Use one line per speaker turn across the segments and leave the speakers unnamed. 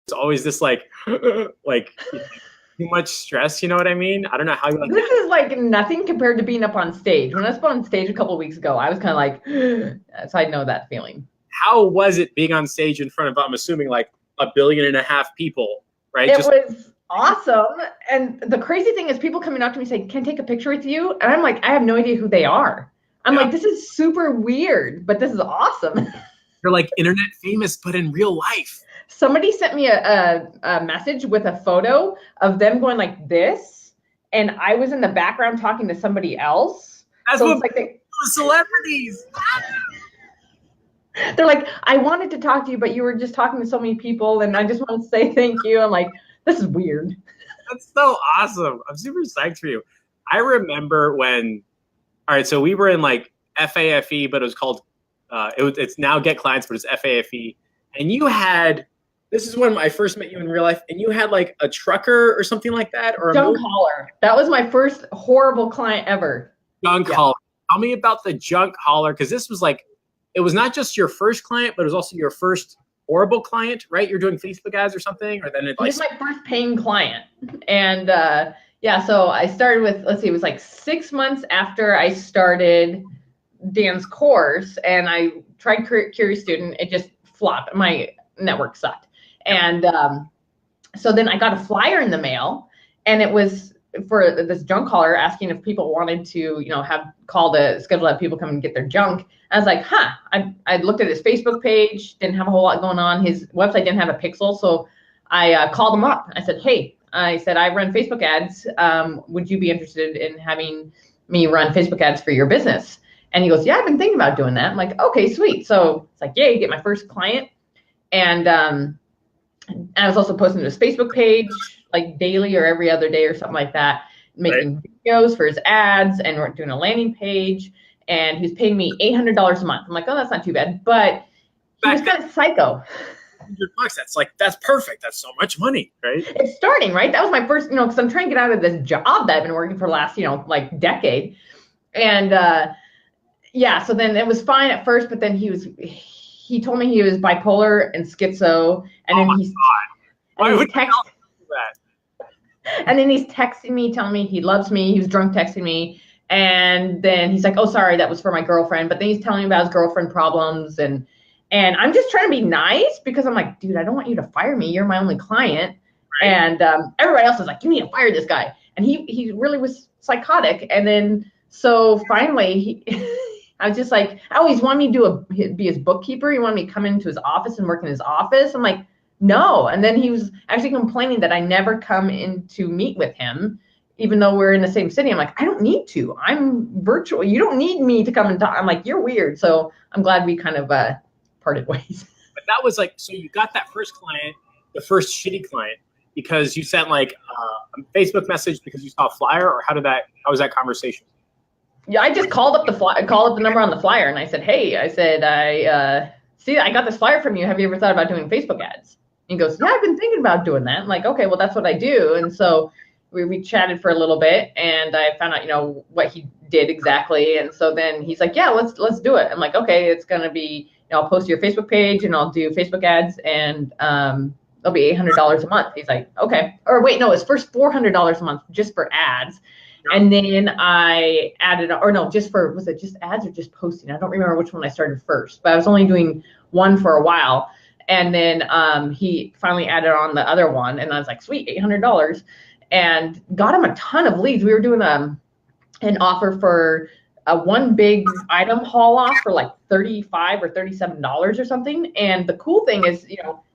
it's always this like, like too much stress. You know what I mean? I don't know how you like.
This is like nothing compared to being up on stage. When I was up on stage a couple of weeks ago, I was kind of like, so I know that feeling.
How was it being on stage in front of, I'm assuming, like 1.5 billion people, right?
It
Just
was awesome. And the crazy thing is people coming up to me saying, can I take a picture with you? And I'm like, I have no idea who they are. I'm
yeah.
like, this is super weird, but this is awesome.
You're like internet famous, but in real life.
Somebody sent me a message with a photo of them going like this, and I was in the background talking to somebody else.
That's
so
what
it's like
celebrities.
They're like, I wanted to talk to you, but you were just talking to so many people, and I just want to say thank you. I'm like, this is weird.
That's so awesome. I'm super psyched for you. I remember when, all right, so we were in like FAFE, but it was called, it's now Get Clients, but it's FAFE. And you had, this is when I first met you in real life, and you had like a trucker or something like that, or a
junk hauler. That was my first horrible client ever.
Junk hauler. Tell me about the junk hauler, because this was like, it was not just your first client, but it was also your first horrible client, right? You're doing Facebook ads or something, or then it
was my first paying client. And yeah, so I started with, let's see, it was like 6 months after I started Dan's course, and I tried Curious Student. It just flopped. My network sucked. And so then I got a flyer in the mail, and it was for this junk hauler asking if people wanted to, you know, have call to schedule have people come and get their junk. I was like, I looked at his Facebook page, didn't have a whole lot going on. His website didn't have a pixel. So I called him up. I said, hey, I run Facebook ads. Would you be interested in having me run Facebook ads for your business? And he goes, yeah, I've been thinking about doing that. I'm like, okay, sweet. So it's like, yay, get my first client. And I was also posting to his Facebook page like daily or every other day or something like that, making videos for his ads, and we're doing a landing page. And he's paying me $800 a month. I'm like, oh, that's not too bad. But he was kind of psycho.
$100, that's perfect. That's so much money, right?
It's starting, right? That was my first, because I'm trying to get out of this job that I've been working for the last, like decade. And yeah, so then it was fine at first, but then he told me he was bipolar and schizo, and then he's and then he's texting me, telling me he loves me. He was drunk texting me. And then he's like, oh, sorry, that was for my girlfriend. But then he's telling me about his girlfriend problems. And I'm just trying to be nice, because I'm like, dude, I don't want you to fire me. You're my only client. Right. And everybody else is like, you need to fire this guy. And he really was psychotic. And then so finally, I was just like, oh, he's wanted me to be his bookkeeper. He wanted me to come into his office and work in his office. I'm like, no. And then he was actually complaining that I never come in to meet with him, even though we're in the same city. I'm like, I don't need to. I'm virtual. You don't need me to come and talk. I'm like, you're weird. So I'm glad we kind of parted ways.
But that was like, so you got that first client, the first shitty client, because you sent like a Facebook message because you saw a flyer, or how was that conversation?
Yeah, I just called up the number on the flyer, and I said, hey, I see, I got this flyer from you. Have you ever thought about doing Facebook ads? And he goes, yeah, I've been thinking about doing that. I'm like, okay, well, that's what I do. And so we chatted for a little bit, and I found out, what he did exactly. And so then he's like, yeah, let's do it. I'm like, okay, it's going to be, I'll post to your Facebook page, and I'll do Facebook ads, and it'll be $800 a month. He's like, okay. Or wait, no, it's first $400 a month just for ads. And then I added, was it just ads or just posting? I don't remember which one I started first, but I was only doing one for a while. And then he finally added on the other one, and I was like, sweet, $800, and got him a ton of leads. We were doing an offer for one big item haul off for like $35 or $37 or something. And the cool thing is,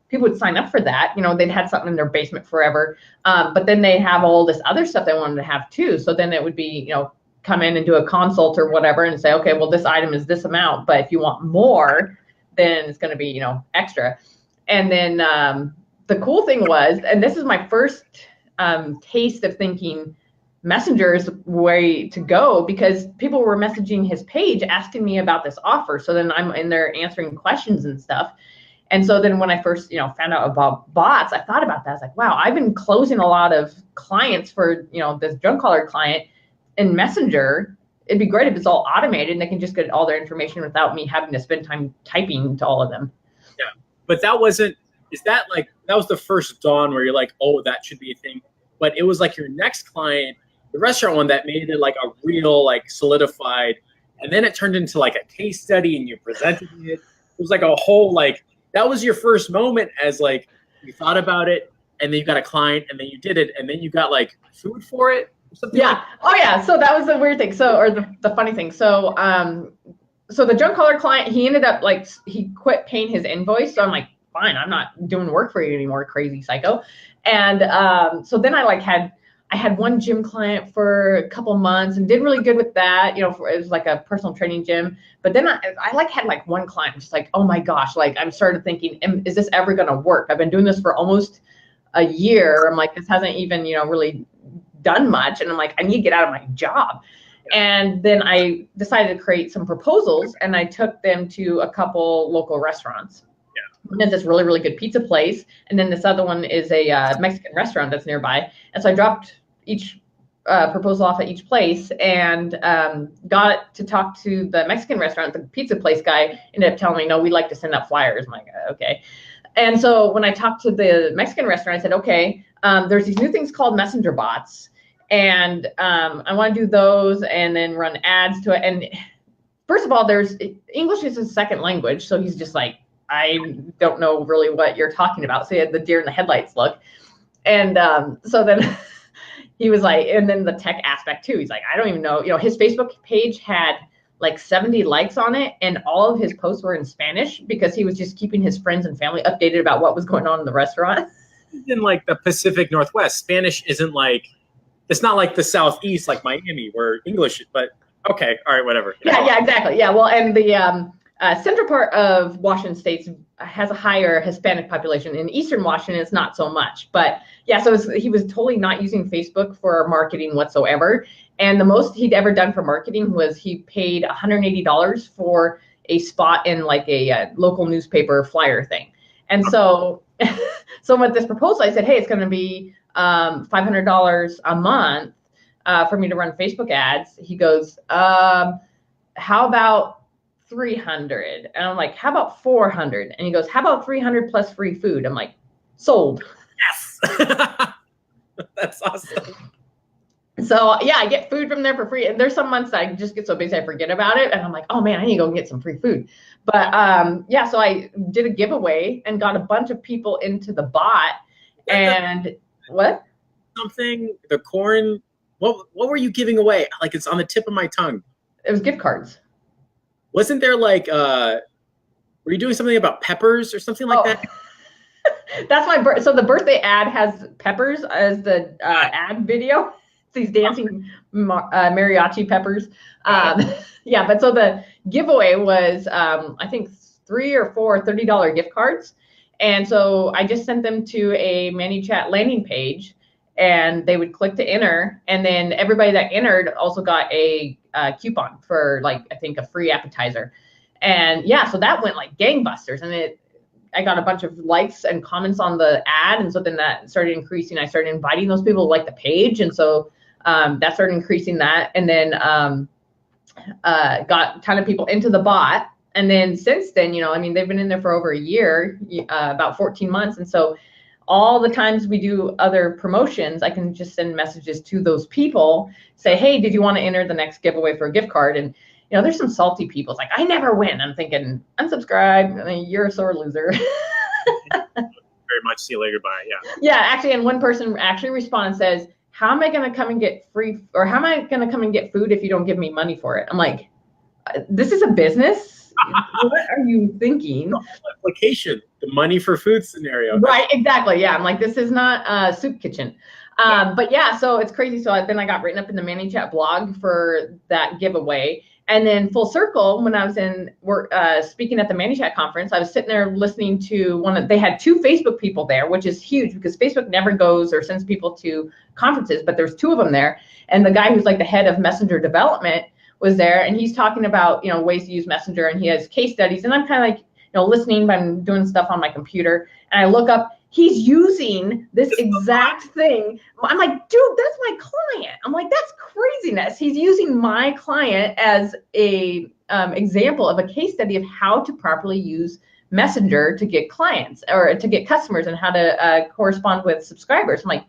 people would sign up for that. They'd had something in their basement forever. But then they have all this other stuff they wanted to have too. So then it would be, come in and do a consult or whatever and say, okay, well, this item is this amount, but if you want more, then it's going to be, extra. And then the cool thing was, and this is my first taste of thinking Messenger is the way to go, because people were messaging his page asking me about this offer. So then I'm in there answering questions and stuff. And so then when I first, found out about bots, I thought about that. I was like, wow, I've been closing a lot of clients for, this junk caller client in Messenger. It'd be great if it's all automated and they can just get all their information without me having to spend time typing to all of them.
Yeah, but that wasn't is that like, that was the first dawn where you're like, oh, that should be a thing. But it was like your next client, the restaurant one, that made it like a real, like, solidified. And then it turned into like a case study and you presented it. It was like a whole, like, that was your first moment as like, you thought about it and then you got a client and then you did it and then you got like food for it or something.
Yeah.
Like
Oh yeah. So that was the weird thing. So, or the funny thing. So, so the junk collar client, he ended up like, he quit paying his invoice. So I'm like, fine, I'm not doing work for you anymore, crazy psycho. And so then I had one gym client for a couple months and did really good with that. You know, it was like a personal training gym. But then I like had like one client, just like, oh my gosh, like I'm started thinking, is this ever going to work? I've been doing this for almost a year. I'm like, this hasn't even, you know, really done much. And I'm like, I need to get out of my job. And then I decided to create some proposals and I took them to a couple local restaurants. One is this really, really good pizza place. And then this other one is a Mexican restaurant that's nearby. And so I dropped each proposal off at each place and got to talk to the Mexican restaurant. The pizza place guy ended up telling me, no, we like to send out flyers. I'm like, okay. And so when I talked to the Mexican restaurant, I said, okay, there's these new things called messenger bots. And I want to do those and then run ads to it. And first of all, English is his second language. So he's just like, I don't know really what you're talking about. So he had the deer in the headlights look. And so then he was like, and then the tech aspect too. He's like, I don't even know. You know, his Facebook page had like 70 likes on it. And all of his posts were in Spanish because he was just keeping his friends and family updated about what was going on in the restaurant.
in like the Pacific Northwest, Spanish isn't like, it's not like the Southeast, like Miami, where English, but okay. All right, whatever.
Yeah, exactly. Yeah. Well, and the central part of Washington State has a higher Hispanic population. In Eastern Washington, it's not so much. But yeah, so he was totally not using Facebook for marketing whatsoever. And the most he'd ever done for marketing was he paid $180 for a spot in like a local newspaper flyer thing. And so, so with this proposal, I said, hey, it's going to be $500 a month for me to run Facebook ads. He goes, how about 300? And I'm like, how about 400? And he goes, how about 300 plus free food? I'm like, sold.
Yes. That's awesome.
So yeah, I get food from there for free. And there's some months I just get so busy I forget about it. And I'm like, oh man, I need to go and get some free food. But yeah, so I did a giveaway and got a bunch of people into the bot. And what?
Something, the corn, what were you giving away? Like, it's on the tip of my tongue.
It was gift cards.
Wasn't there like, were you doing something about peppers or something like that?
That's my so the birthday ad has peppers as the ad video. It's these dancing mariachi peppers. Yeah, but so the giveaway was I think 3 or 4 $30 gift cards. And so I just sent them to a ManyChat landing page and they would click to enter. And then everybody that entered also got a coupon for like, I think a free appetizer. And yeah, so that went like gangbusters. And I got a bunch of likes and comments on the ad. And so then that started increasing. I started inviting those people to like the page. And so that started increasing that. And then got a ton of people into the bot. And then since then, you know, I mean, they've been in there for over a year, about 14 months. And so all the times we do other promotions, I can just send messages to those people, say, hey, did you want to enter the next giveaway for a gift card? And, you know, there's some salty people. It's like, I never win. I'm thinking, unsubscribe. I mean, you're a sore loser.
Very much. See you later. Bye. Yeah.
Yeah, actually. And one person actually responds and says, how am I going to come and get free, or how am I going to come and get food if you don't give me money for it? I'm like, this is a business. What are you thinking?
Application, the money for food scenario.
Right, exactly. Yeah, I'm like, this is not a soup kitchen. But yeah, so it's crazy. So then I got written up in the ManyChat blog for that giveaway. And then full circle, when I was speaking at the ManyChat conference, I was sitting there listening to they had 2 Facebook people there, which is huge because Facebook never goes or sends people to conferences, but there's 2 of them there. And the guy who's like the head of Messenger development was there, and he's talking about, you know, ways to use Messenger, and he has case studies, and I'm kind of like, you know, listening, but I'm doing stuff on my computer, and I look up, he's using this exact thing. I'm like, dude, that's my client. I'm like, that's craziness. He's using my client as a example of a case study of how to properly use Messenger to get clients or to get customers and how to correspond with subscribers. I'm like,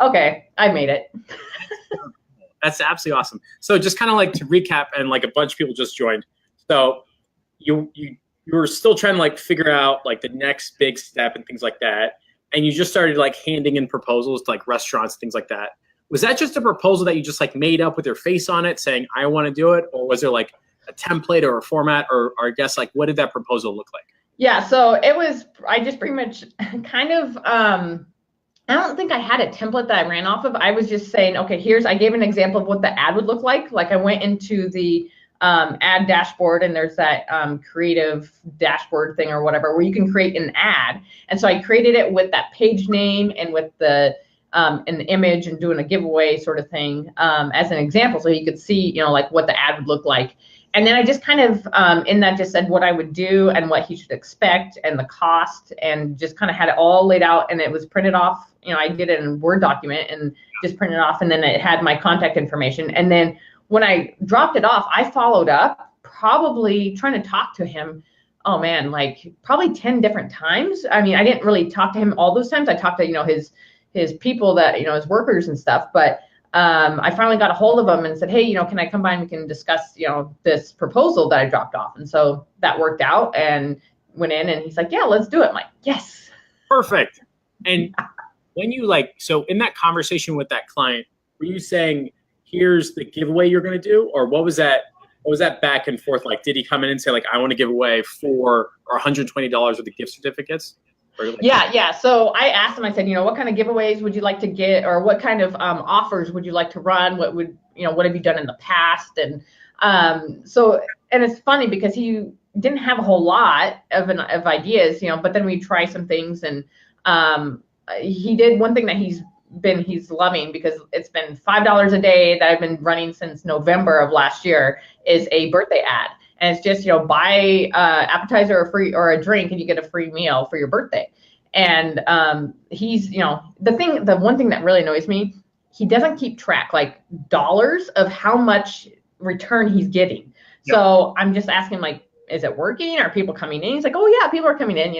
okay, I made it.
That's absolutely awesome. So just kind of like to recap, and like a bunch of people just joined. So you were still trying to like figure out like the next big step and things like that. And you just started like handing in proposals to like restaurants, things like that. Was that just a proposal that you just like made up with your face on it saying, I want to do it? Or was there like a template or a format, or I guess like, what did that proposal look like?
Yeah, so it was, I just pretty much kind of, I don't think I had a template that I ran off of. I was just saying, okay, I gave an example of what the ad would look like. Like I went into the ad dashboard, and there's that creative dashboard thing or whatever where you can create an ad. And so I created it with that page name and with the an image and doing a giveaway sort of thing as an example, so you could see, like what the ad would look like. And then I just kind of in that just said what I would do and what he should expect and the cost, and just kind of had it all laid out, and it was printed off. I did it in a Word document and just printed it off, and then it had my contact information. And then when I dropped it off, I followed up, probably trying to talk to him. Oh man, like probably 10 different times. I mean, I didn't really talk to him all those times. I talked to, his people that, his workers and stuff, but I finally got a hold of him and said, hey, can I come by and we can discuss, this proposal that I dropped off? And so that worked out, and went in, and he's like, yeah, let's do it. I'm like, yes.
Perfect. And when you so in that conversation with that client, were you saying, here's the giveaway you're going to do? Or what was that back and forth like? Did he come in and say like, I want to give away $4 or $120 worth of gift certificates?
Yeah. So I asked him, I said, what kind of giveaways would you like to get, or what kind of offers would you like to run? What have you done in the past? And and it's funny because he didn't have a whole lot of ideas, but then we try some things, and he did one thing that he's loving, because it's been $5 a day that I've been running since November of last year, is a birthday ad. And it's just, buy appetizer or free or a drink and you get a free meal for your birthday. And he's, the one thing that really annoys me, he doesn't keep track, like dollars of how much return he's getting. Yep. So I'm just asking, like, is it working? Are people coming in? He's like, oh yeah, people are coming in,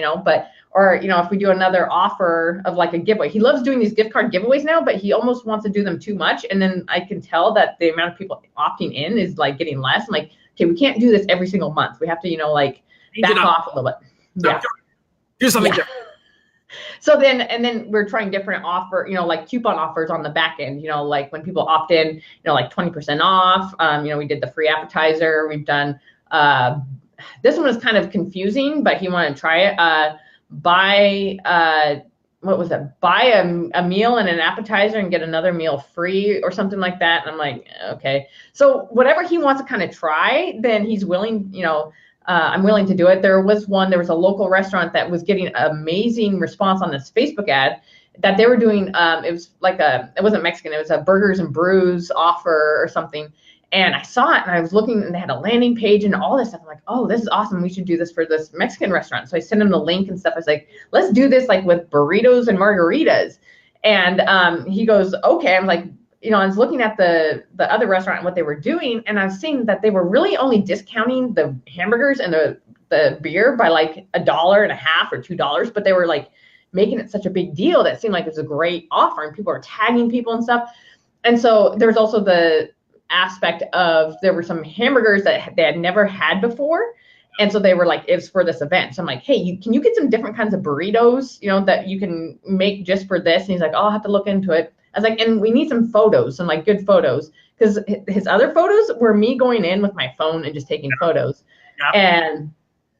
or if we do another offer of like a giveaway. He loves doing these gift card giveaways now, but he almost wants to do them too much. And then I can tell that the amount of people opting in is like getting less. I'm like, okay, we can't do this every single month. We have to, back off a little bit. Yeah.
Do something different.
So then we're trying different offer, like coupon offers on the back end, like when people opt in, like 20% off. We did the free appetizer. We've done, this one was kind of confusing, but he wanted to try it. Buy a meal and an appetizer and get another meal free or something like that. And I'm like, okay. So whatever he wants to kind of try, then he's willing, I'm willing to do it. There was a local restaurant that was getting amazing response on this Facebook ad that they were doing. It was like it wasn't Mexican. It was a burgers and brews offer or something. And I saw it, and I was looking, and they had a landing page and all this stuff. I'm like, oh, this is awesome. We should do this for this Mexican restaurant. So I sent him the link and stuff. I was like, let's do this like with burritos and margaritas. And he goes, okay. I'm like, I was looking at the other restaurant and what they were doing, and I was seeing that they were really only discounting the hamburgers and the beer by like $1.50 or $2, but they were like making it such a big deal that it seemed like it was a great offer, and people were tagging people and stuff. And so there was also the aspect of, there were some hamburgers that they had never had before, and so they were like, it's for this event. So I'm like, hey, can you get some different kinds of burritos, that you can make just for this? And he's like, oh, I'll have to look into it. I was like, and we need some photos, some like good photos, because his other photos were me going in with my phone and just taking photos. Yep. And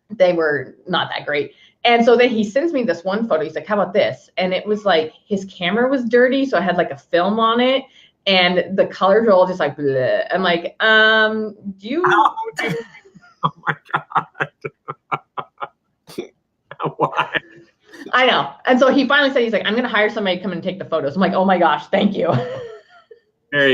they were not that great. And so then he sends me this one photo. He's like, how about this? And it was like, his camera was dirty, so I had like a film on it, and the colors were all just like, bleh. I'm like, do you?
Oh my God. Why?
I know. And so he finally said, he's like, I'm going to hire somebody to come and take the photos. I'm like, oh my gosh, thank you.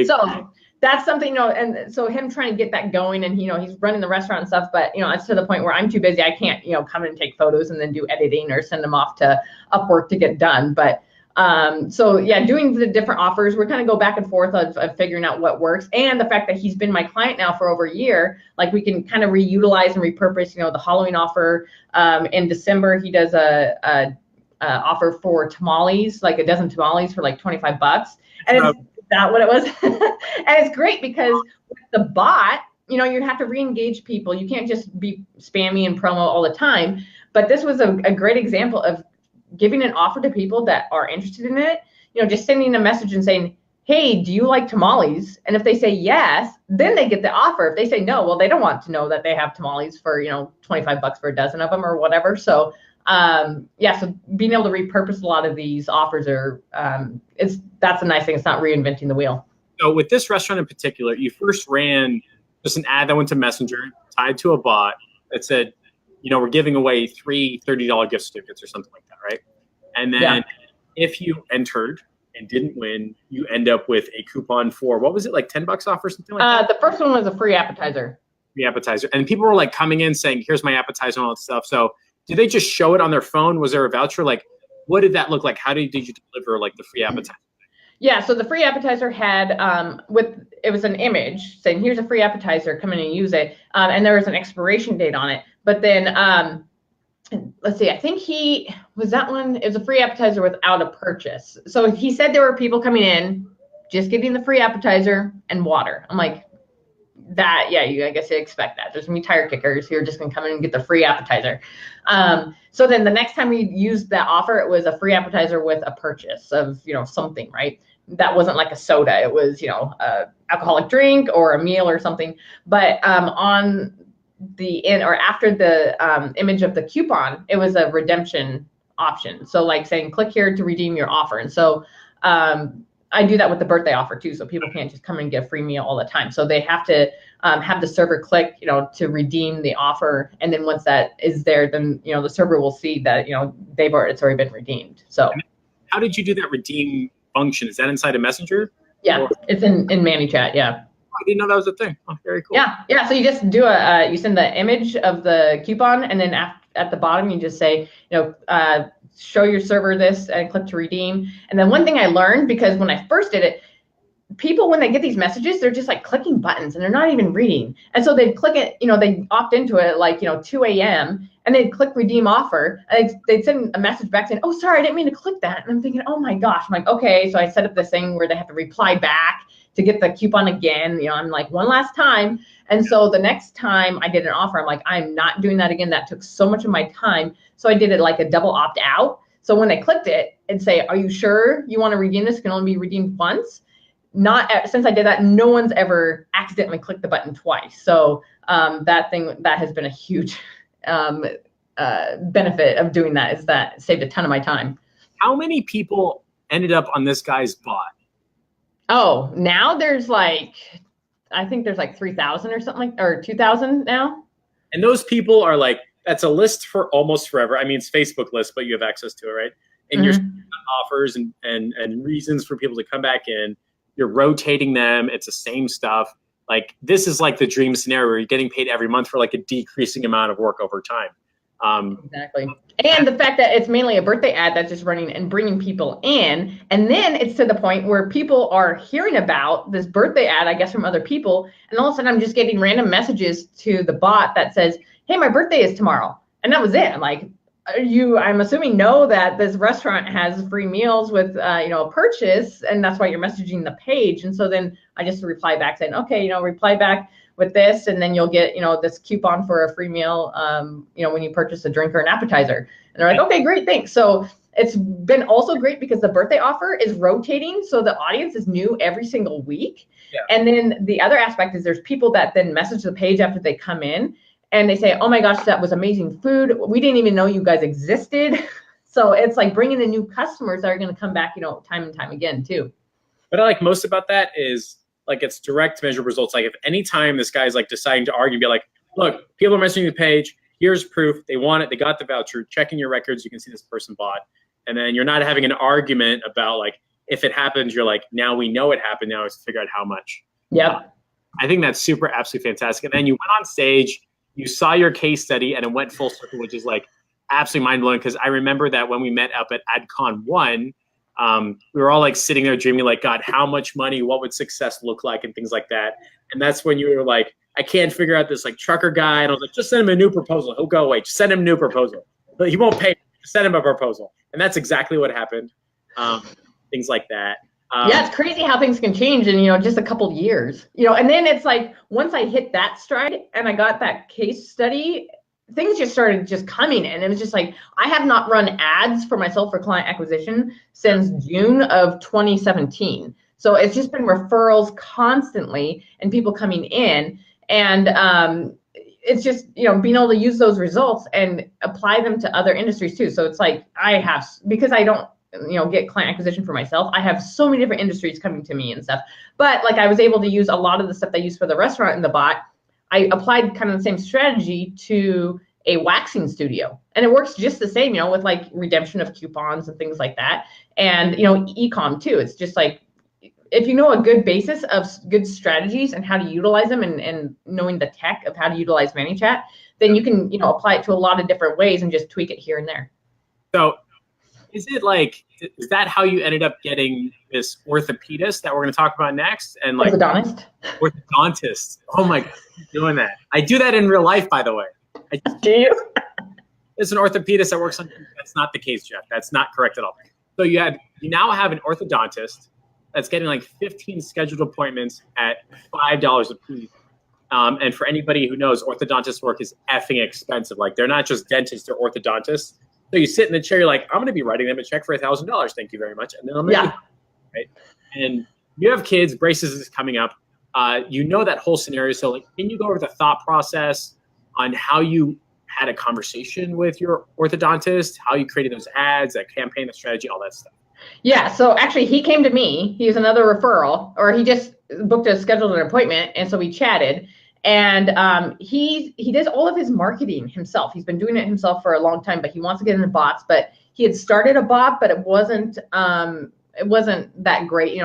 So that's something, and so him trying to get that going, and, he's running the restaurant and stuff, but, it's to the point where I'm too busy. I can't, come and take photos and then do editing or send them off to Upwork to get done. But So yeah, doing the different offers, we're kind of go back and forth of figuring out what works. And the fact that he's been my client now for over a year, like we can kind of reutilize and repurpose, the Halloween offer. In December, he does a offer for tamales, like a dozen tamales for like $25. And is that what it was? And it's great because with the bot, you have to re-engage people. You can't just be spammy and promo all the time. But this was a great example of giving an offer to people that are interested in it, just sending a message and saying, hey, do you like tamales? And if they say yes, then they get the offer. If they say no, well, they don't want to know that they have tamales for, $25 for a dozen of them or whatever. So, so being able to repurpose a lot of these offers that's a nice thing. It's not reinventing the wheel.
So with this restaurant in particular, you first ran just an ad that went to Messenger tied to a bot that said, we're giving away 3 $30 gift certificates or something like that, right? And then if you entered and didn't win, you end up with a coupon for, what was it, like $10 off or something like that?
The first one was a free appetizer.
Free appetizer. And people were like coming in saying, here's my appetizer and all that stuff. So did they just show it on their phone? Was there a voucher? Like, what did that look like? How did you deliver like the free appetizer?
Yeah, so the free appetizer had it was an image saying, here's a free appetizer, come in and use it. And there was an expiration date on it. But then, let's see, I think it was a free appetizer without a purchase. So he said there were people coming in, just getting the free appetizer and water. I'm like, I guess you expect that. There's gonna be tire kickers who are just gonna come in and get the free appetizer. So then the next time we used that offer, it was a free appetizer with a purchase of, something, right? That wasn't like a soda. It was, a alcoholic drink or a meal or something. But on the end or after the image of the coupon, it was a redemption option. So like saying, click here to redeem your offer. And so I do that with the birthday offer too. So people can't just come in and get a free meal all the time. So they have to have the server click, to redeem the offer. And then once that is there, then, the server will see that, it's already been redeemed. So
how did you do that redeem function? Is that inside a Messenger?
Yeah, it's in ManyChat. Yeah.
I didn't know that was a thing. Oh, very cool.
Yeah. So you just do you send the image of the coupon, and then at the bottom you just say, show your server this and click to redeem. And then one thing I learned, because when I first did it, people, when they get these messages, they're just like clicking buttons and they're not even reading. And so they'd click it, they opt into it at like, 2 a.m. and they'd click redeem offer. And they'd send a message back saying, oh, sorry, I didn't mean to click that. And I'm thinking, oh my gosh. I'm like, okay. So I set up this thing where they have to reply back to get the coupon again. I'm like, one last time. And so the next time I did an offer, I'm like, I'm not doing that again. That took so much of my time. So I did it like a double opt out. So when I clicked it and say, are you sure you want to redeem this? It can only be redeemed once. Since I did that, no one's ever accidentally clicked the button twice. So that has been a huge benefit of doing that, is that it saved a ton of my time.
How many people ended up on this guy's bot?
Oh, now there's I think there's 3,000 or something, or 2,000 now.
And those people are that's a list for almost forever. I mean, it's Facebook list, but you have access to it, right? And you're offers and reasons for people to come back in. You're rotating them. It's the same stuff. This is the dream scenario where you're getting paid every month for a decreasing amount of work over time.
Exactly. And the fact that it's mainly a birthday ad that's just running and bringing people in. And then it's to the point where people are hearing about this birthday ad, I guess, from other people. And all of a sudden I'm just getting random messages to the bot that says, hey, my birthday is tomorrow. And that was it. I'm assuming know that this restaurant has free meals with, a purchase, and that's why you're messaging the page. And so then I just reply back saying, okay, reply back with this, and then you'll get, this coupon for a free meal, when you purchase a drink or an appetizer. And they're like, okay, great, thanks. So it's been also great because the birthday offer is rotating. So the audience is new every single week. Yeah. And then the other aspect is there's people that then message the page after they come in. And they say, oh my gosh, that was amazing food. We didn't even know you guys existed. So it's bringing in new customers that are going to come back, time and time again too.
What I like most about that is it's direct measurable results. If any time this guy's deciding to argue, be like, look, people are messaging the page. Here's proof. They want it. They got the voucher. Checking your records, you can see this person bought. And then you're not having an argument about if it happens, you're now we know it happened. Now it's to figure out how much.
Yep.
I think that's absolutely fantastic. And then you went on stage. You saw your case study and it went full circle, which is absolutely mind blowing. Because I remember that when we met up at AdCon 1, we were all like sitting there dreaming like, God, how much money, what would success look like and things like that. And that's when you were like, I can't figure out this like trucker guy. And I was like, just send him a new proposal. He'll go away. Just send him a new proposal. But he won't pay. Just send him a proposal. And that's exactly what happened. Things like that.
Yeah, it's crazy how things can change in, just a couple of years, and then it's like, once I hit that stride and I got that case study, things just started just coming in. It was just like, I have not run ads for myself for client acquisition since June of 2017. So it's just been referrals constantly and people coming in. And it's just, being able to use those results and apply them to other industries too. So it's like, because I don't, get client acquisition for myself, I have so many different industries coming to me and stuff. But like, I was able to use a lot of the stuff I used for the restaurant in the bot. I applied kind of the same strategy to a waxing studio, and it works just the same, with like redemption of coupons and things like that. And, e-com too. It's just like, if you know a good basis of good strategies and how to utilize them and knowing the tech of how to utilize ManyChat, then you can, apply it to a lot of different ways and just tweak it here and there.
So is that how you ended up getting this orthopedist that we're going to talk about next? And like orthodontist. Oh my God, doing that. I do that in real life, by the way.
Do you?
There's an orthopedist that works on. That's not the case, Jeff. That's not correct at all. So you now have an orthodontist that's getting like 15 scheduled appointments at $5 a piece. And for anybody who knows, orthodontist work is effing expensive. Like, they're not just dentists, they're orthodontists. So you sit in the chair, you're like, I'm going to be writing them a check for $1,000. Thank you very much. And then I'm going to right. And you have kids, braces is coming up. That whole scenario. So like, can you go over the thought process on how you had a conversation with your orthodontist, how you created those ads, that campaign, the strategy, all that stuff?
Yeah. So actually he came to me, he was another referral, or he just scheduled an appointment. And so we chatted. And he does all of his marketing himself. He's been doing it himself for a long time, but he wants to get into bots. But he had started a bot, but it wasn't that great. He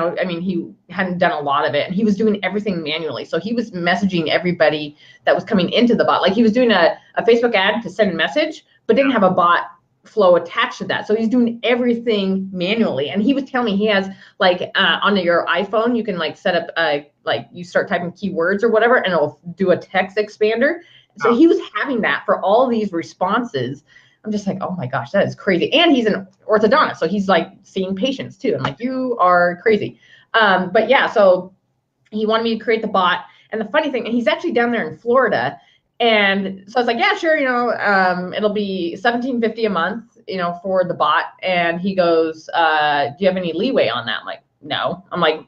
hadn't done a lot of it, and he was doing everything manually. So he was messaging everybody that was coming into the bot. Like, he was doing a Facebook ad to send a message, but didn't have a bot flow attached to that. So he's doing everything manually. And he was telling me he has like on your iPhone, you can like set up like you start typing keywords or whatever, and it'll do a text expander. So he was having that for all these responses. I'm just like, oh my gosh, that is crazy. And he's an orthodontist, so he's like seeing patients too. I'm like, you are crazy. But yeah, so he wanted me to create the bot. And the funny thing, and he's actually down there in Florida. And so I was like, yeah, sure, it'll be $17.50 a month, for the bot. And he goes, do you have any leeway on that? I'm like, no. I'm like,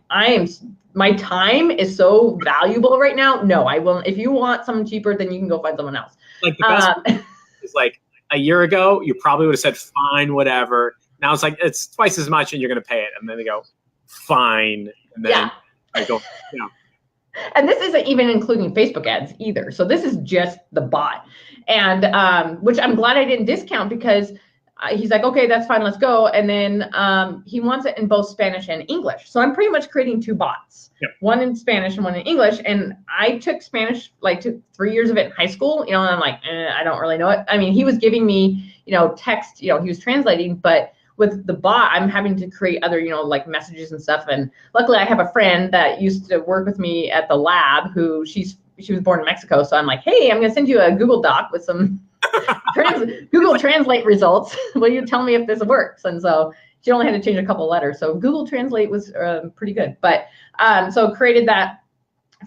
my time is so valuable right now. No, I won't. If you want someone cheaper, then you can go find someone else.
Like, the best is like, a year ago, you probably would have said, fine, whatever. Now it's like, it's twice as much and you're going to pay it. And then they go, fine. And then I go,
And this isn't even including Facebook ads either. So this is just the bot. And which I'm glad I didn't discount, because he's like, okay, that's fine, let's go. And then he wants it in both Spanish and English. So I'm pretty much creating two bots, one in Spanish and one in English. And I took Spanish, took 3 years of it in high school, and I'm like, I don't really know it. I mean, he was giving me, text, he was translating, but with the bot, I'm having to create other, like messages and stuff. And luckily I have a friend that used to work with me at the lab who she was born in Mexico. So I'm like, hey, I'm going to send you a Google Doc with some Google Translate results. Will you tell me if this works? And so she only had to change a couple letters. So Google Translate was pretty good. But so created that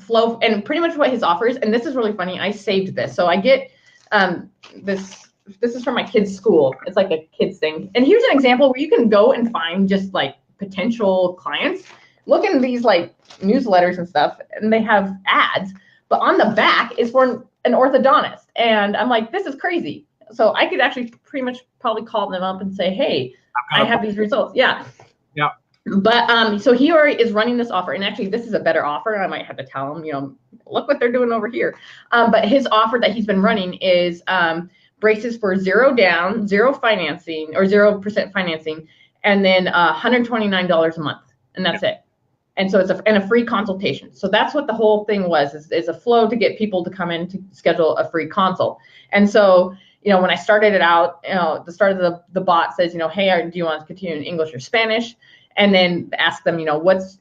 flow, and pretty much what his offer is. And this is really funny. I saved this. So I get this is from my kid's school. It's like a kid's thing. And here's an example where you can go and find just like potential clients. Look in these like newsletters and stuff, and they have ads, but on the back is for an orthodontist. And I'm like, this is crazy. So I could actually pretty much probably call them up and say, hey, I have these results. Yeah. But so he already is running this offer, and actually this is a better offer. I might have to tell him, look what they're doing over here. But his offer that he's been running is braces for 0 down, 0 financing, or 0% financing, and then $129 a month, and that's it. And so it's a free consultation. So that's what the whole thing was, is a flow to get people to come in to schedule a free consult. And so when I started it out, the start of the bot says, hey, do you want to continue in English or Spanish? And then ask them, what's,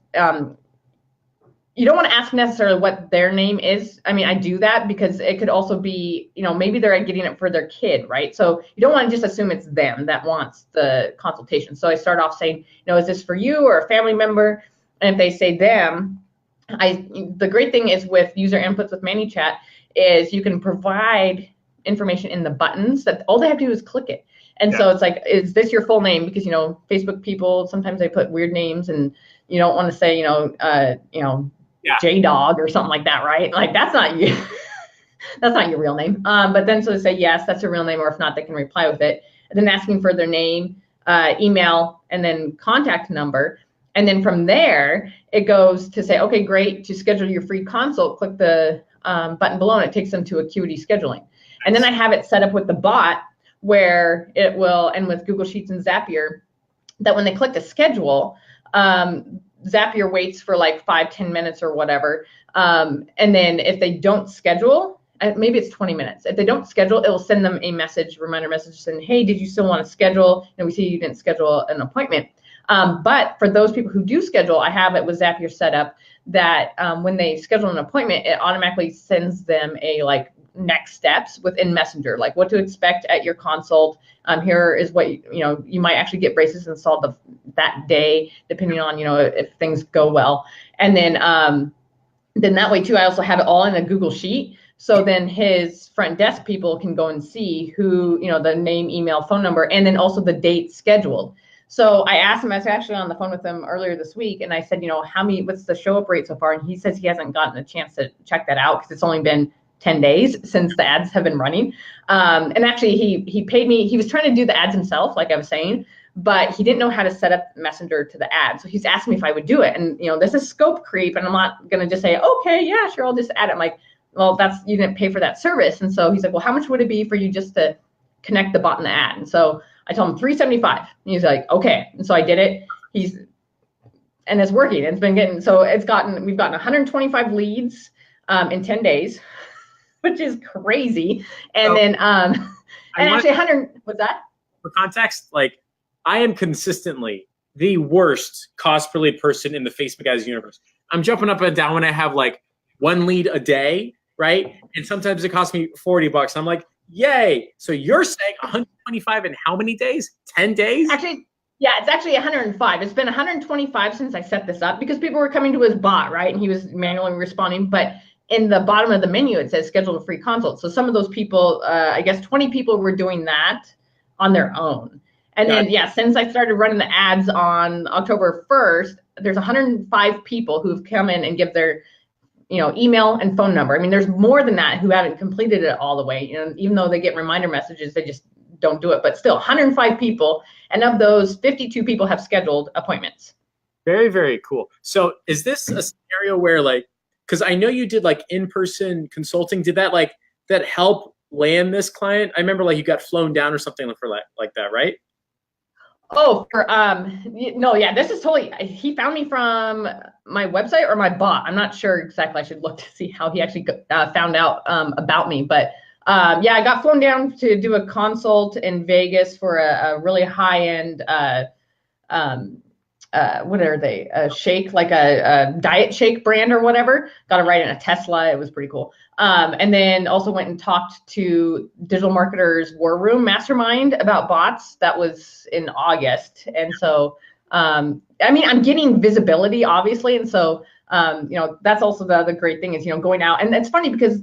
you don't want to ask necessarily what their name is. I mean, I do that because it could also be, maybe they're getting it for their kid, right? So you don't want to just assume it's them that wants the consultation. So I start off saying, is this for you or a family member? And if they say them, the great thing is with user inputs with ManyChat is you can provide information in the buttons that all they have to do is click it. And so it's like, is this your full name? Because, Facebook people, sometimes they put weird names and you don't want to say, J-Dog or something like that, right? Like that's not you. That's not your real name. But then so they say, yes, that's a real name, or if not, they can reply with it. And then asking for their name, email, and then contact number. And then from there, it goes to say, okay, great, to schedule your free consult, click the button below and it takes them to Acuity scheduling. And then I have it set up with the bot where it will, and with Google Sheets and Zapier, that when they click to schedule, Zapier waits for like 5-10 minutes or whatever. And then if they don't schedule, maybe it's 20 minutes. If they don't schedule, it will send them a message, reminder message saying, hey, did you still want to schedule? And we see you didn't schedule an appointment. But for those people who do schedule, I have it with Zapier set up that when they schedule an appointment, it automatically sends them a next steps within Messenger, like what to expect at your consult. Here is what you might actually get braces installed that day, depending on if things go well. And then that way too, I also have it all in a Google Sheet. So then his front desk people can go and see who the name, email, phone number, and then also the date scheduled. So I asked him, I was actually on the phone with him earlier this week, and I said, what's the show up rate so far? And he says he hasn't gotten a chance to check that out because it's only been 10 days since the ads have been running. And actually he paid me, he was trying to do the ads himself, like I was saying, but he didn't know how to set up Messenger to the ad. So he's asked me if I would do it. And this is scope creep, and I'm not gonna just say, okay, yeah, sure, I'll just add it. I'm like, well, you didn't pay for that service. And so he's like, well, how much would it be for you just to connect the bot and the ad? And so I told him $375. And he's like, okay. And so I did it. And it's working. It's been getting, so we've gotten 125 leads in 10 days, which is crazy. And then, actually 100, what's that?
For context, I am consistently the worst cost per lead person in the Facebook ads universe. I'm jumping up and down when I have one lead a day, right? And sometimes it costs me $40. I'm like, yay. So you're saying 125 in how many days? 10 days?
Actually, yeah, it's actually 105. It's been 125 since I set this up because people were coming to his bot, right? And he was manually responding. But in the bottom of the menu, it says schedule a free consult. So some of those people, I guess 20 people were doing that on their own. And then, since I started running the ads on October 1st, there's 105 people who've come in and give their email and phone number. I mean, there's more than that who haven't completed it all the way. Even though they get reminder messages, they just don't do it. But still, 105 people. And of those, 52 people have scheduled appointments.
Very, very cool. So is this a scenario where because I know you did in-person consulting, did that that help land this client? I remember you got flown down or something for like that, right?
Oh, no, yeah, this is totally, he found me from my website or my bot. I'm not sure exactly. I should look to see how he actually found out about me. But I got flown down to do a consult in Vegas for a really high-end, what are they? A shake, like a diet shake brand or whatever. Got to ride in a Tesla. It was pretty cool. And then also went and talked to Digital Marketers War Room Mastermind about bots. That was in August. And so, I'm getting visibility, obviously. And so, that's also the other great thing is, going out. And it's funny because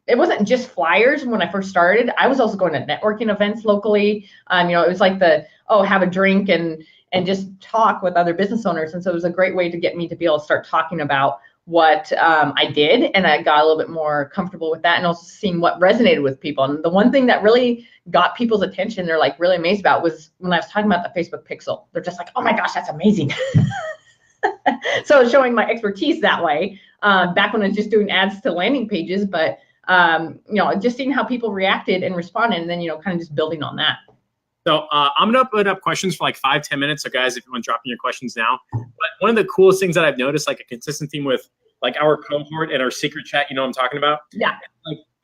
it wasn't just flyers when I first started. I was also going to networking events locally. It was like have a drink and just talk with other business owners. And so it was a great way to get me to be able to start talking about what I did. And I got a little bit more comfortable with that and also seeing what resonated with people. And the one thing that really got people's attention, they're really amazed about, was when I was talking about the Facebook pixel. They're just like, oh my gosh, that's amazing. So showing my expertise that way, back when I was just doing ads to landing pages, but just seeing how people reacted and responded, and then, kind of just building on that.
So I'm going to open up questions for 5-10 minutes. So guys, if you want to drop in your questions now. But one of the coolest things that I've noticed, a consistent theme with our cohort and our secret chat, I'm talking about?
Yeah.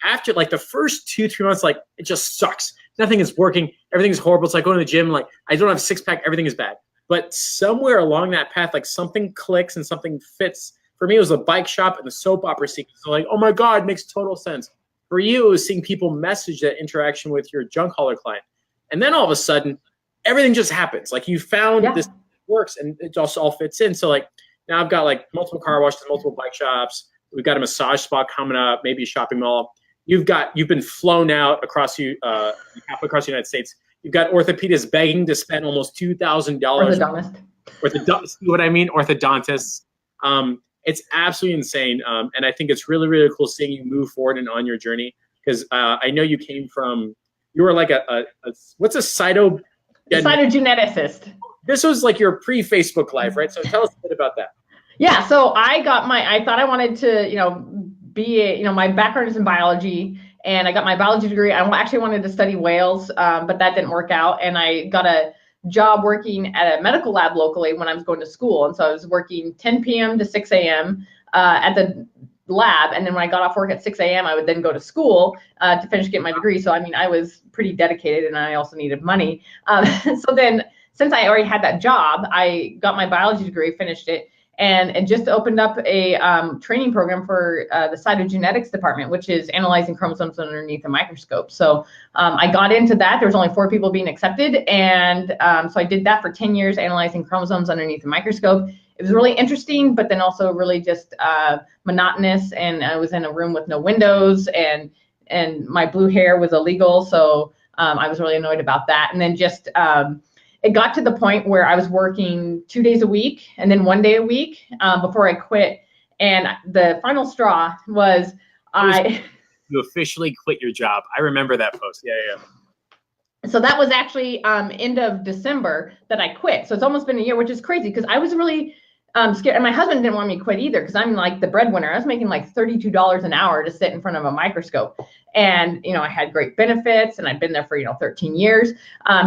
after like the first 2-3 months, like it just sucks. Nothing is working. Everything's horrible. It's like going to the gym. Like I don't have a six pack. Everything is bad. But somewhere along that path, like something clicks and something fits. For me, it was the bike shop and the soap opera sequence. So like, oh my God, it makes total sense. For you, it was seeing people message that interaction with your junk hauler client. And then all of a sudden, everything just happens. Like you found this works and it just all fits in. So like now I've got like multiple car washes, multiple bike shops. We've got a massage spa coming up, maybe a shopping mall. You've been flown out across halfway across the United States. You've got orthopedists begging to spend almost $2,000. Orthodontist. See what I mean? Orthodontists. It's absolutely insane. And I think it's really, really cool seeing you move forward and on your journey. Because I know you were like what's a
cytogeneticist.
This was like your pre-Facebook life, right? So tell us a bit about that.
Yeah, so I thought I wanted to, be my background is in biology, and I got my biology degree. I actually wanted to study whales, but that didn't work out. And I got a job working at a medical lab locally when I was going to school. And so I was working 10 p.m. to 6 a.m. At the lab. And then when I got off work at 6 a.m., I would then go to school to finish getting my degree. So, I was pretty dedicated, and I also needed money. So then since I already had that job, I got my biology degree, finished it, and it just opened up a training program for the cytogenetics department, which is analyzing chromosomes underneath a microscope. So I got into that. There was only 4 people being accepted. And so I did that for 10 years, analyzing chromosomes underneath a microscope. It was really interesting, but then also really just monotonous. And I was in a room with no windows, and my blue hair was illegal. So I was really annoyed about that. And then just it got to the point where I was working 2 days a week and then 1 day a week before I quit. And the final straw was
you officially quit your job. I remember that post. Yeah.
So that was actually end of December that I quit. So it's almost been a year, which is crazy because I was really scared. And my husband didn't want me to quit either because I'm like the breadwinner. I was making like $32 an hour to sit in front of a microscope. And, I had great benefits, and I'd been there for, 13 years.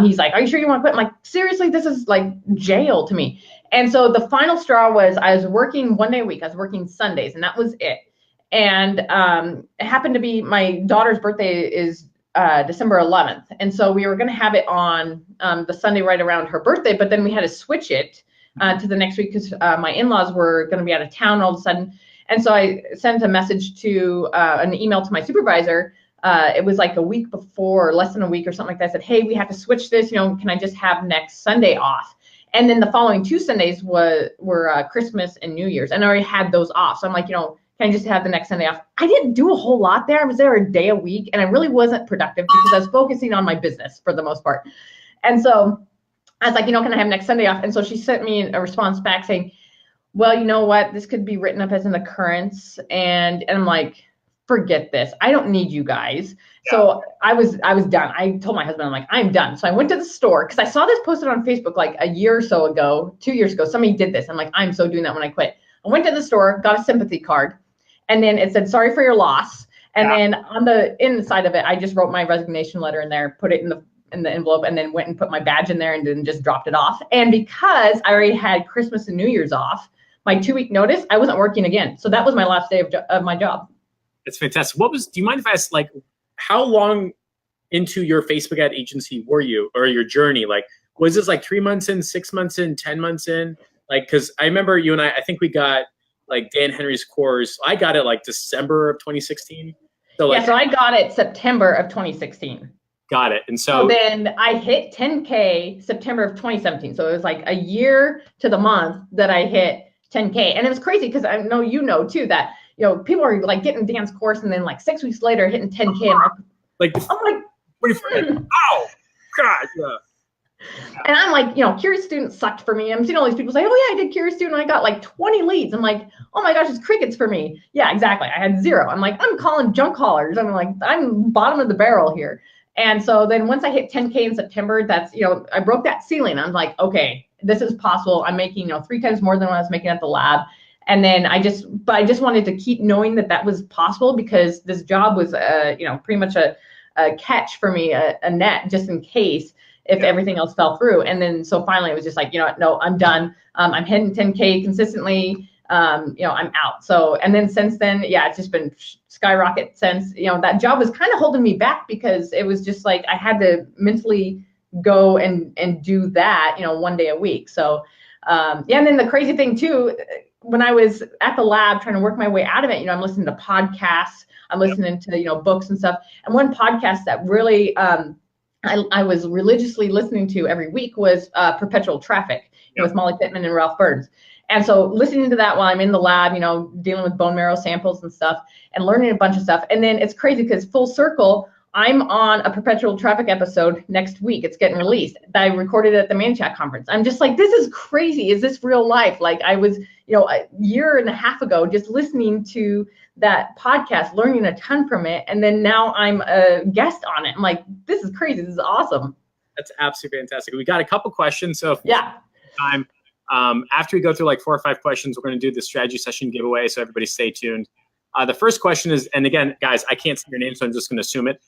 He's like, are you sure you want to quit? I'm like, seriously, this is like jail to me. And so the final straw was I was working 1 day a week. I was working Sundays, and that was it. And it happened to be my daughter's birthday is December 11th. And so we were going to have it on the Sunday right around her birthday, but then we had to switch it to the next week because my in-laws were going to be out of town all of a sudden. And so I sent a message to an email to my supervisor. It was like a week before, less than a week or something like that. I said, hey, we have to switch this. Can I just have next Sunday off? And then the following 2 Sundays were Christmas and New Year's. And I already had those off. So I'm like, can I just have the next Sunday off? I didn't do a whole lot there. I was there a day a week, and I really wasn't productive because I was focusing on my business for the most part. And so I was like, can I have next Sunday off? And so she sent me a response back saying, well, you know what? This could be written up as an occurrence. And I'm like, forget this. I don't need you guys. Yeah. So I was done. I told my husband, I'm like, I'm done. So I went to the store because I saw this posted on Facebook like a year or so ago, 2 years ago. Somebody did this. I'm like, I'm so doing that when I quit. I went to the store, got a sympathy card, and then it said, sorry for your loss. And then on the inside of it, I just wrote my resignation letter in there, put it in the envelope, and then went and put my badge in there and then just dropped it off. And because I already had Christmas and New Year's off, my 2-week notice, I wasn't working again. So that was my last day of my job.
That's fantastic. Do you mind if I ask, like, how long into your Facebook ad agency were you, or your journey? Like, was this like 3 months in, 6 months in, 10 months in? Like, cause I remember you and I think we got like Dan Henry's course. I got it like December of 2016. So like,
so I got it September of 2016.
Got it. And so
then I hit 10K September of 2017. So it was like a year to the month that I hit 10K. And it was crazy because I know too that people are like getting Dan's course and then like 6 weeks later hitting 10K. I'm like, ow, God, yeah. And I'm like, Curious Student sucked for me. I'm seeing all these people say, oh yeah, I did Curious Student. I got like 20 leads. I'm like, oh my gosh, it's crickets for me. Yeah, exactly. I had 0. I'm like, I'm calling junk haulers. I'm like, I'm bottom of the barrel here. And so then once I hit 10K in September, that's, I broke that ceiling. I'm like, okay, this is possible. I'm making, 3 times more than what I was making at the lab. And then I just wanted to keep knowing that was possible because this job was, pretty much a catch for me, a net just in case if everything else fell through. And then so finally it was just like, no, I'm done. I'm hitting 10K consistently. I'm out. So, and then since then, yeah, it's just been skyrocket since, that job was kind of holding me back because it was just like, I had to mentally go and do that, one day a week. So, and then the crazy thing too, when I was at the lab trying to work my way out of it, I'm listening to podcasts, I'm listening to, books and stuff. And one podcast that really, I was religiously listening to every week was Perpetual Traffic, with Molly Pittman and Ralph Burns. And so listening to that while I'm in the lab, dealing with bone marrow samples and stuff and learning a bunch of stuff. And then it's crazy because full circle, I'm on a Perpetual Traffic episode next week. It's getting released. I recorded it at the ManChat conference. I'm just like, this is crazy. Is this real life? Like I was, a year and a half ago, just listening to that podcast, learning a ton from it. And then now I'm a guest on it. I'm like, this is crazy. This is awesome.
That's absolutely fantastic. We got a couple questions. So
yeah.
Time. After we go through like 4 or 5 questions, we're going to do the strategy session giveaway. So everybody stay tuned. The first question is, and again, guys, I can't see your name, so I'm just going to assume it.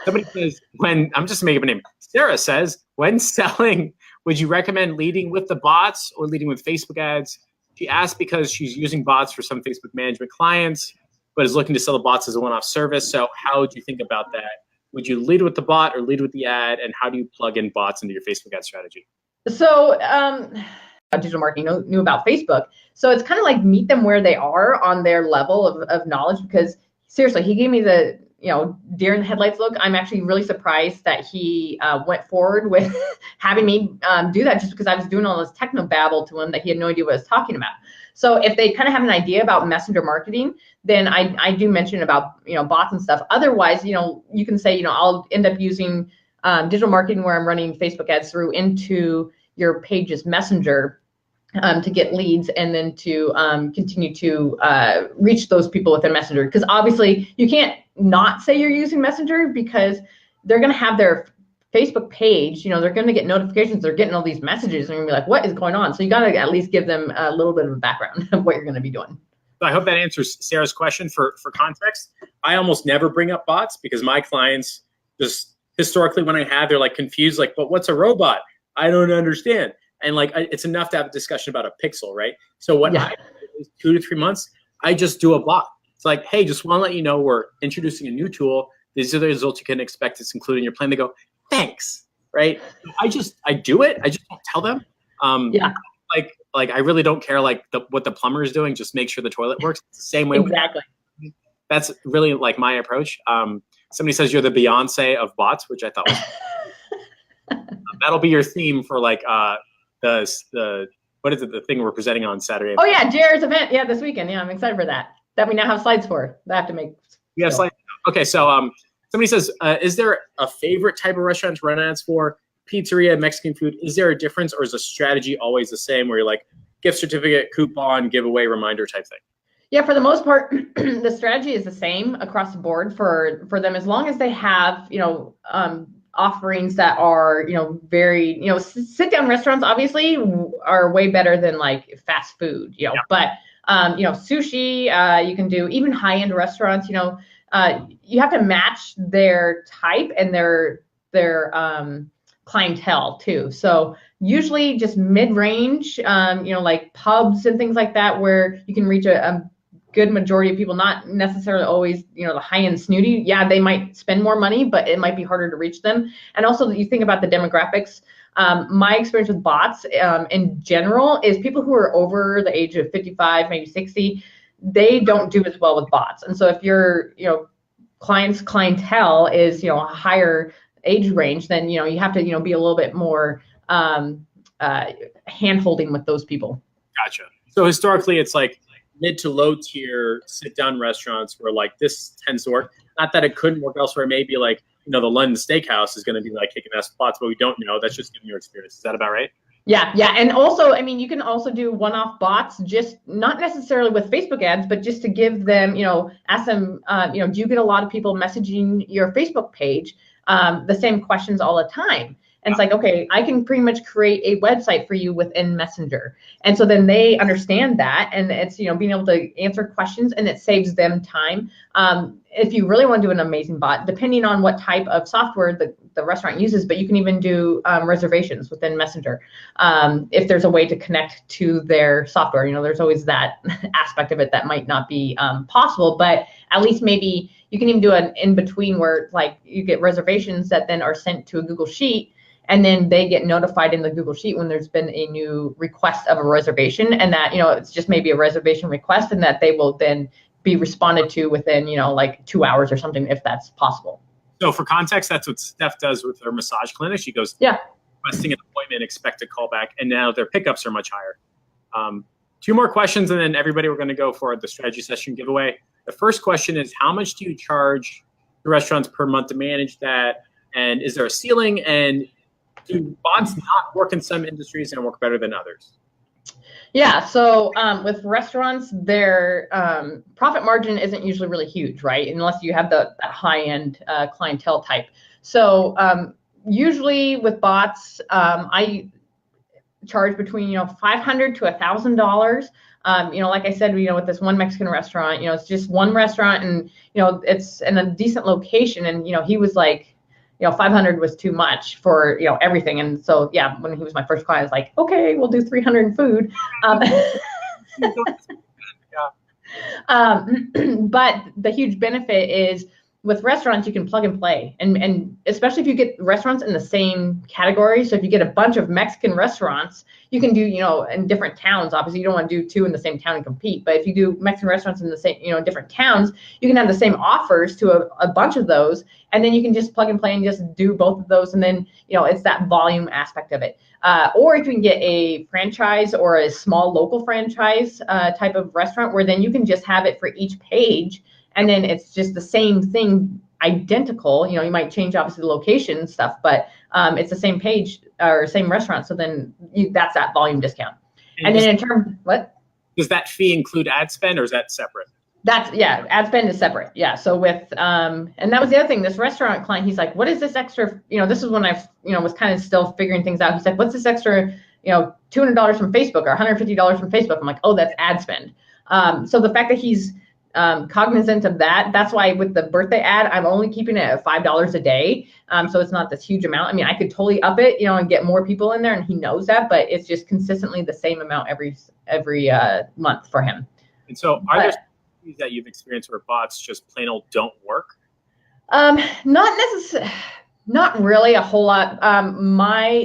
Somebody says, I'm just making up a name. Sarah says, when selling, would you recommend leading with the bots or leading with Facebook ads? She asked because she's using bots for some Facebook management clients, but is looking to sell the bots as a one-off service. So how would you think about that? Would you lead with the bot or lead with the ad? And how do you plug in bots into your Facebook ad strategy?
So digital marketing knew about Facebook. So it's kind of like meet them where they are on their level of knowledge, because seriously, he gave me the, deer in the headlights look. I'm actually really surprised that he went forward with having me do that, just because I was doing all this techno babble to him that he had no idea what I was talking about. So if they kind of have an idea about messenger marketing, then I do mention about, bots and stuff. Otherwise, you can say, I'll end up using digital marketing where I'm running Facebook ads through into your page's messenger to get leads, and then to continue to reach those people within messenger. Because obviously you can't not say you're using messenger, because they're going to have their Facebook page, they're going to get notifications, they're getting all these messages, and you're going to be like, what is going on? So you got to at least give them a little bit of a background of what you're going to be doing.
I hope that answers Sarah's question. For context, I almost never bring up bots because my clients just historically, when I have, they're like confused, like, but what's a robot? I don't understand. And like, it's enough to have a discussion about a pixel, right? So what I do is 2 to 3 months, I just do a bot. It's like, hey, just want to let you know we're introducing a new tool. These are the results you can expect. It's included in your plan. They go, thanks, right? I do it. I just don't tell them. Like I really don't care like what the plumber is doing. Just make sure the toilet works. It's the same way.
Exactly.
That's really like my approach. Somebody says you're the Beyonce of bots, which I thought was that'll be your theme for like the what is it, the thing we're presenting on Saturday?
Oh yeah, JR's event, this weekend. I'm excited for that we now have slides for. I have to make.
We have slides. Okay, so somebody says, is there a favorite type of restaurant to run ads for? Pizzeria, Mexican food, is there a difference, or is the strategy always the same where you're like gift certificate, coupon, giveaway, reminder type thing?
Yeah, for the most part, the strategy is the same across the board for them, as long as they have, offerings that are, very, sit down restaurants obviously are way better than like fast food, but, sushi, you can do even high-end restaurants, you have to match their type and their clientele too. So usually just mid-range, like pubs and things like that, where you can reach a good majority of people, not necessarily always, the high-end snooty. Yeah, they might spend more money, but it might be harder to reach them. And also you think about the demographics. My experience with bots in general is people who are over the age of 55, maybe 60, they don't do as well with bots. And so if your, clientele is, a higher age range, then, you have to, be a little bit more hand-holding with those people. Gotcha.
So historically, it's like mid to low tier sit down restaurants where like this tends to work. Not that it couldn't work elsewhere. Maybe like, the London Steakhouse is going to be like kicking ass spots, but we don't know. That's just giving your experience. Is that about right?
Yeah. And also, you can also do one-off bots, just not necessarily with Facebook ads, but just to give them, ask them, do you get a lot of people messaging your Facebook page the same questions all the time? And it's like, okay, I can pretty much create a website for you within Messenger. And so then they understand that, and it's, you know, being able to answer questions, and it saves them time. If you really want to do an amazing bot, depending on what type of software the restaurant uses, but you can even do reservations within Messenger. If there's a way to connect to their software, you know, there's always that aspect of it that might not be possible, but at least maybe you can even do an in-between where like you get reservations that then are sent to a Google Sheet, and then they get notified in the Google Sheet when there's been a new request of a reservation, and that, you know, it's just maybe a reservation request, and that they will then be responded to within, you know, like 2 hours or something, if that's possible.
So for context, that's what Steph does with her massage clinic. She goes,
yeah,
requesting an appointment, expect a call back, and now their pickups are much higher. 2 more questions, and then everybody, we're going to go for the strategy session giveaway. The first question is, how much do you charge the restaurants per month to manage that? And is there a ceiling? And do bots not work in some industries and work better than others?
Yeah, so with restaurants, their profit margin isn't usually really huge, right? Unless you have that high-end clientele type. So usually with bots, I charge between, you know, $500 to $1,000. You know, like I said, you know, with this one Mexican restaurant, you know, it's just one restaurant, and, you know, it's in a decent location. And, you know, he was like, you know, 500 was too much for, you know, everything. And so, yeah, when he was my first client, I was like, okay, we'll do 300 in food. But the huge benefit is with restaurants, you can plug and play. And especially if you get restaurants in the same category. So if you get a bunch of Mexican restaurants, you can do, you know, in different towns. Obviously, you don't want to do 2 in the same town and compete. But if you do Mexican restaurants in the same, you know, different towns, you can have the same offers to a bunch of those. And then you can just plug and play and just do both of those. And then, you know, it's that volume aspect of it. Or if you can get a franchise or a small local franchise type of restaurant, where then you can just have it for each page. And then it's just the same thing, identical. You know, you might change obviously the location and stuff, but it's the same page or same restaurant. So then that's that volume discount. And then in terms, what?
Does that fee include ad spend, or is that separate?
That's, yeah, ad spend is separate. Yeah. So with, and that was the other thing, this restaurant client, he's like, what is this extra, you know, this is when I, you know, was kind of still figuring things out. He's like, what's this extra, you know, $200 from Facebook or $150 from Facebook? I'm like, oh, that's ad spend. So the fact that he's cognizant of that, that's why with the birthday ad, I'm only keeping it at $5 a day. So it's not this huge amount. I mean, I could totally up it, you know, and get more people in there, and he knows that, but it's just consistently the same amount every month for him.
And so are there that you've experienced where bots just plain old don't work?
Not really a whole lot.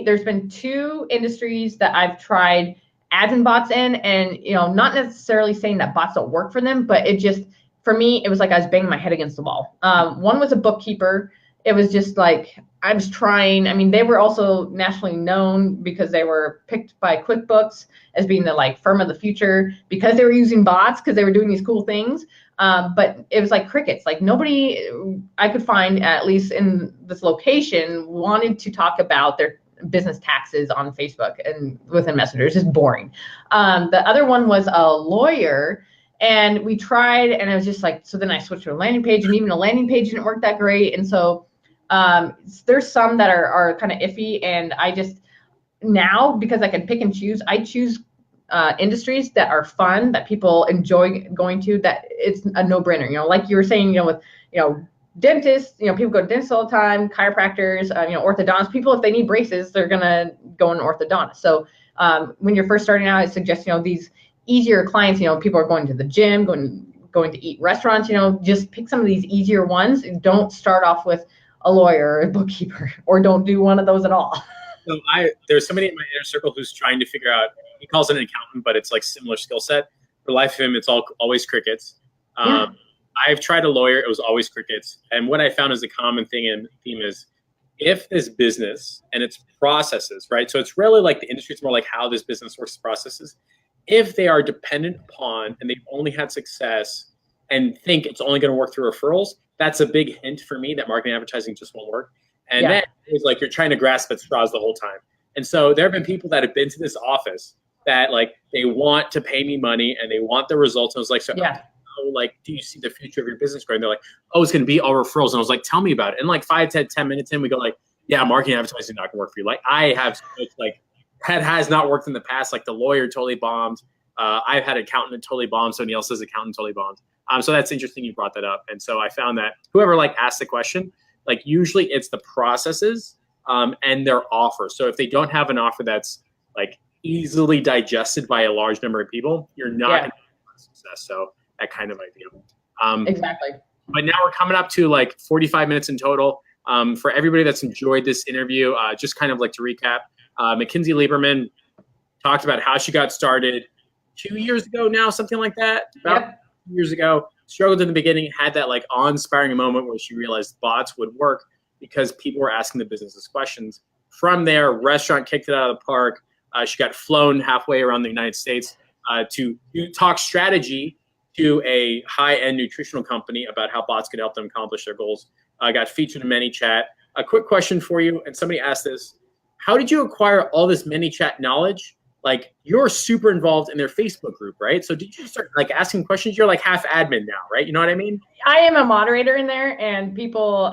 There's been 2 industries that I've tried ads and bots in, and, you know, not necessarily saying that bots don't work for them, but it just, for me, it was like I was banging my head against the wall. One was a bookkeeper. It was just like, I was trying, I mean, they were also nationally known because they were picked by QuickBooks as being the like firm of the future because they were using bots, because they were doing these cool things. But it was like crickets. Like nobody I could find, at least in this location, wanted to talk about their business taxes on Facebook and within Messenger. It's just boring. The other one was a lawyer, and we tried, and it was just like, so then I switched to a landing page, and even a landing page didn't work that great. And so there's some that are kind of iffy, and I just, now, because I can pick and choose, I choose industries that are fun, that people enjoy going to, that it's a no-brainer. You know, like you were saying, you know, with, you know, dentists, you know, people go to dentists all the time, chiropractors, you know, orthodontists, people, if they need braces, they're going to go in orthodontist. So when you're first starting out, I suggest, you know, these easier clients, you know, people are going to the gym, going to eat restaurants, you know, just pick some of these easier ones. Don't start off with a lawyer or a bookkeeper, or don't do one of those at all.
So there's somebody in my inner circle who's trying to figure out, he calls it an accountant, but it's like similar skill set. For the life of him, it's always crickets.
Yeah.
I've tried a lawyer, it was always crickets. And what I found is a common theme is, if this business and its processes, right? So it's really like the industry, it's more like how this business works, processes. If they are dependent upon, and they've only had success and think it's only going to work through referrals, that's a big hint for me that marketing advertising just won't work. And then it's like you're trying to grasp at straws the whole time. And so there have been people that have been to this office that like, they want to pay me money and they want the results. And I was like, so like, do you see the future of your business growing? They're like, oh, it's going to be all referrals. And I was like, tell me about it. And like 5, 10 minutes in, we go like, yeah, marketing advertising not gonna work for you. Like I have so much, like that has not worked in the past. Like the lawyer totally bombed. I've had an accountant that totally bombed. Somebody else's accountant totally bombed. So that's interesting you brought that up. And so I found that whoever like asked the question, like usually it's the processes and their offer. So if they don't have an offer that's like easily digested by a large number of people, you're not going to have success. So that kind of idea.
Exactly.
But now we're coming up to like 45 minutes in total. For everybody that's enjoyed this interview, just kind of like to recap, Mackensie Lieberman talked about how she got started 2 years ago now, something like that. About 2 years ago, struggled in the beginning, had that like awe-inspiring moment where she realized bots would work because people were asking the businesses questions. From there, restaurant kicked it out of the park. She got flown halfway around the United States to talk strategy to a high-end nutritional company about how bots could help them accomplish their goals. Got featured in ManyChat. A quick question for you, and somebody asked this: how did you acquire all this ManyChat knowledge? Like, you're super involved in their Facebook group, right? So did you start like asking questions? You're like half admin now, right? You know what I mean?
I am a moderator in there, and people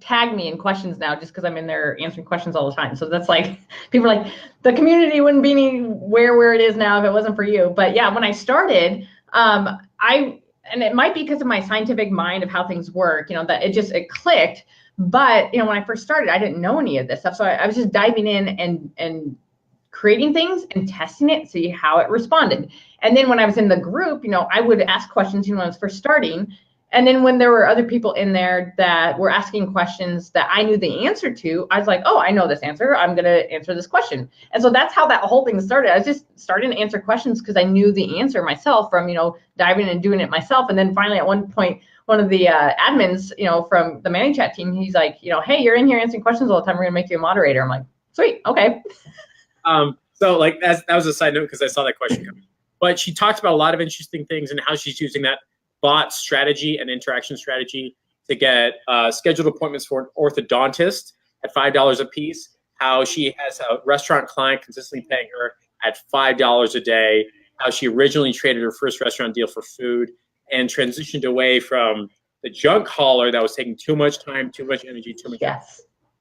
tag me in questions now just because I'm in there answering questions all the time. So that's like, people are like, the community wouldn't be anywhere where it is now if it wasn't for you. But yeah, when I started, and it might be because of my scientific mind of how things work, that it clicked. But, when I first started, I didn't know any of this stuff. So I was just diving in and creating things and testing it, see how it responded. And then when I was in the group, I would ask questions, when I was first starting. And then when there were other people in there that were asking questions that I knew the answer to, I was like, oh, I know this answer. I'm going to answer this question. And so that's how that whole thing started. I was just starting to answer questions because I knew the answer myself from, diving and doing it myself. And then finally at one point, one of the admins, from the ManyChat team, he's like, hey, you're in here answering questions all the time. We're going to make you a moderator. I'm like, sweet. Okay.
So like that was a side note because I saw that question coming. But she talked about a lot of interesting things and how she's using that bot strategy and interaction strategy to get scheduled appointments for an orthodontist at $5 a piece. How she has a restaurant client consistently paying her at $5 a day. How she originally traded her first restaurant deal for food and transitioned away from the junk hauler that was taking too much time, too much energy, too much effort,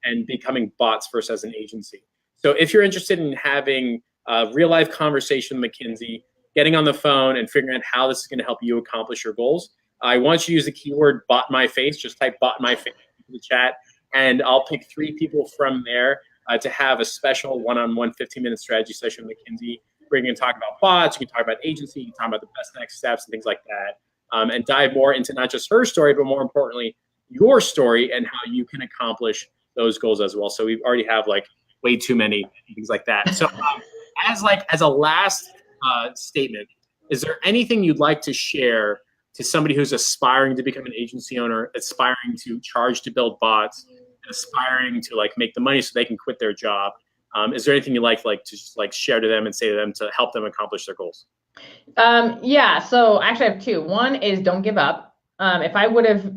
and becoming bots first as an agency. So if you're interested in having a real life conversation with Mackensie, getting on the phone and figuring out how this is going to help you accomplish your goals, I want you to use the keyword bot my face. Just type bot my face in the chat, and I'll pick 3 people from there to have a special one-on-one 15-minute strategy session with Mackensie, where you can talk about bots, you can talk about agency, you can talk about the best next steps and things like that, and dive more into not just her story, but more importantly, your story and how you can accomplish those goals as well. So we already have like way too many things like that. So as a last statement, is there anything you'd like to share to somebody who's aspiring to become an agency owner, aspiring to charge to build bots, aspiring to like make the money so they can quit their job? Is there anything you'd like to just like share to them and say to them to help them accomplish their goals?
Yeah, so actually I have 2. One is don't give up. If I would have,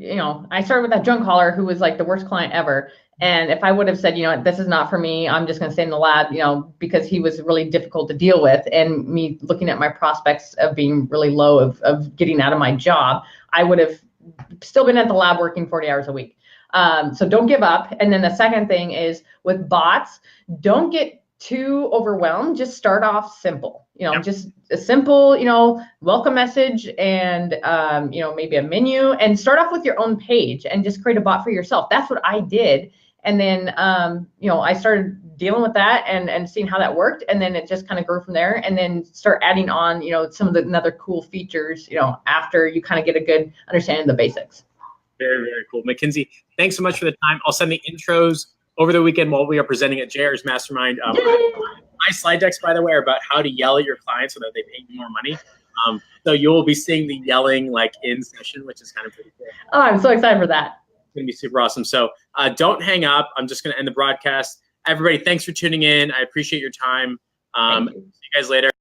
I started with that junk hauler who was like the worst client ever. And if I would have said, this is not for me, I'm just going to stay in the lab, because he was really difficult to deal with, and me looking at my prospects of being really low of getting out of my job, I would have still been at the lab working 40 hours a week. So don't give up. And then the second thing is with bots, don't get too overwhelmed. Just start off simple, just a simple, welcome message and, maybe a menu, and start off with your own page and just create a bot for yourself. That's what I did. And then, I started dealing with that and seeing how that worked. And then it just kind of grew from there, and then start adding on, some of the other cool features, after you kind of get a good understanding of the basics.
Very, very cool. Mackensie, thanks so much for the time. I'll send the intros over the weekend while we are presenting at JR's Mastermind. My slide decks, by the way, are about how to yell at your clients so that they pay you more money. So you'll be seeing the yelling like in session, which is kind of pretty cool.
Oh, I'm so excited for that.
It's going to be super awesome. So don't hang up. I'm just going to end the broadcast. Everybody, thanks for tuning in. I appreciate your time. See you guys later.